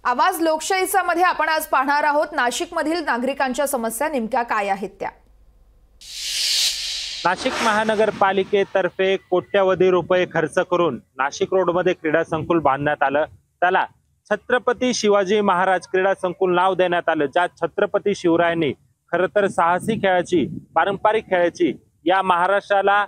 आवाज लोकशाहीचा मध्ये आपण आज पाहणार आहोत नाशिकमधील नागरिकांच्या समस्या नेमक्या काय आहेत त्या। नाशिक महानगरपालिकेतर्फे कोट्यवधी रुपये खर्च करून नाशिक रोडमध्ये क्रीडा संकुल बांधण्यात आलं। त्याला छत्रपती शिवाजी महाराज क्रीडा संकुल नाव देण्यात आलं। ज्या छत्रपती शिवरायांनी खरं तर साहसी खेळाची, पारंपरिक खेळाची या महाराष्ट्राला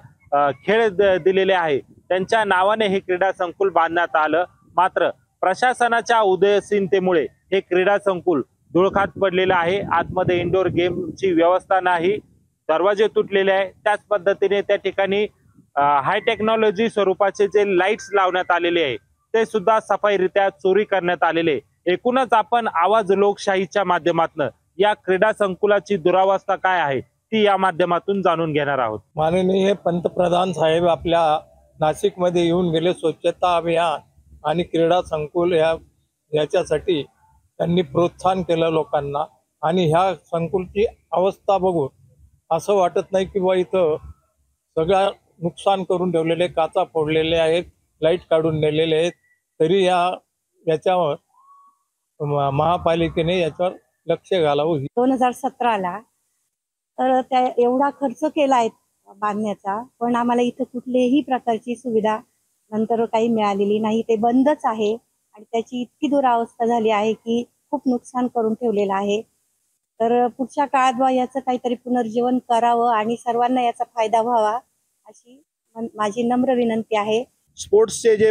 खेळ दिलेले आहे, त्यांच्या नावाने हे क्रीडा संकुल बांधण्यात आलं। मात्र प्रशासनाच्या उदासीनतेमुळे हे क्रीडा संकुल धुळखात पडलेलं आहे। आतमध्ये इंडोर गेमची व्यवस्था नाही, दरवाजे तुटलेले आहे। त्याच पद्धतीने त्या ठिकाणी हाय टेक्नॉलॉजी स्वरूपाचे जे लाईट्स लावण्यात आलेले आहे ते सुद्धा सफाईरित्या चोरी करण्यात आलेले। एकूणच आपण आवाज लोकशाहीच्या माध्यमातून या क्रीडा संकुलाची दुरावस्था काय आहे ती या माध्यमातून जाणून घेणार आहोत। माननीय पंतप्रधान साहेब आपल्या नाशिकमध्ये येऊन गेले। स्वच्छता अभियान आणि क्रीडा संकुल याच्यासाठी त्यांनी प्रोत्साहन केलं लोकांना। आणि ह्या संकुलची अवस्था बघून असं वाटत नाही की बा इथं सगळं नुकसान करून ठेवलेले, काचा फोडलेले आहेत, लाईट काढून नेलेले आहेत, तरी याच्यावर महापालिकेने याच्यावर लक्ष घालावं। 2017ला तर त्या एवढा खर्च केलाय बांधण्याचा, पण आम्हाला इथं कुठलीही प्रकारची सुविधा नंतर काही मिळालेली नाही। ते बंदच आहे आणि त्याची इतकी दुरावस्था झाली आहे की खूप नुकसान करून ठेवलेलं आहे। तर पुढच्या काळात याचं काहीतरी पुनर्जीवन करावं आणि सर्वांना याचा फायदा व्हावा अशी माझी नम्र विनंती आहे। स्पोर्ट्सचे जे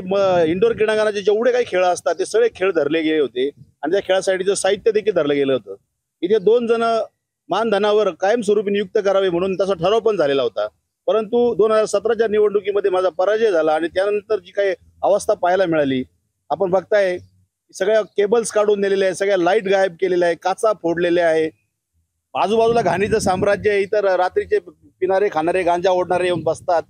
इंडोर क्रीडांगणाचे जेवढे काही खेळ असतात ते सगळे खेळ धरले गेले होते आणि त्या खेळासाठीचं साहित्य देखील धरलं गेलं होतं। इथे 2 जण मानधनावर कायमस्वरूपी नियुक्त करावे म्हणून तसा ठराव पण झालेला होता। परंतु 2017च्या निवडणुकीमध्ये माझा पराजय झाला आणि त्यानंतर जी काही अवस्था पाहायला मिळाली, आपण बघताय सगळ्या केबल्स काढून नेलेले आहे, सगळ्या लाईट गायब केलेल्या आहे, काचा फोडलेल्या आहे, आजूबाजूला घाणीचं साम्राज्य आहे। इतर रात्रीचे पिणारे खाणारे गांजा ओढणारे येऊन बसतात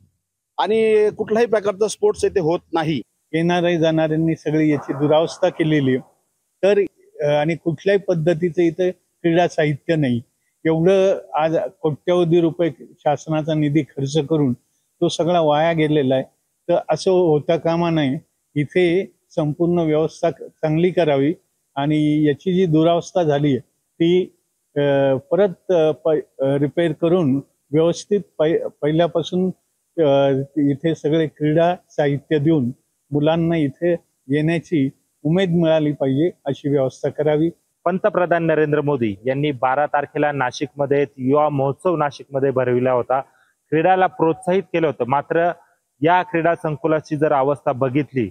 आणि कुठल्याही प्रकारचा स्पोर्ट्स इथे होत नाही। येणारे जाणाऱ्यांनी सगळी याची दुरावस्था केलेली तर आणि कुठल्याही पद्धतीचं इथे क्रीडा साहित्य नाही। एवढं आज कोट्यवधी रुपये शासनाचा निधी खर्च करून तो सगळा वाया गेलेला आहे। तर असं होता कामा नये, इथे संपूर्ण व्यवस्था चांगली करावी आणि याची जी दुरावस्था झाली ती परत रिपेअर करून व्यवस्थित पहिल्यापासून इथे सगळे क्रीडा साहित्य देऊन मुलांना इथे येण्याची उमेद मिळाली पाहिजे अशी व्यवस्था करावी। पंतप्रधान नरेंद्र मोदी यांनी 12 तारखेला नाशिकमध्ये युवा महोत्सव नाशिकमध्ये भरविला होता, क्रीडाला प्रोत्साहित केलं होतं। मात्र या क्रीडा संकुलाची जर अवस्था बघितली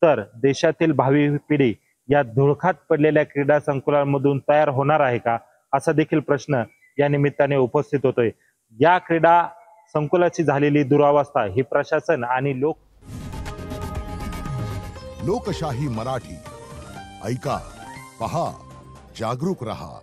तर देशातील भावी पिढी या धुळखात पडलेल्या क्रीडा संकुलांमधून तयार होणार आहे का असा देखील प्रश्न या निमित्ताने उपस्थित होतोय। या क्रीडा संकुलाची झालेली दुरावस्था ही प्रशासन आणि लोकशाही मराठी ऐका, पहा, जागरूक रहा।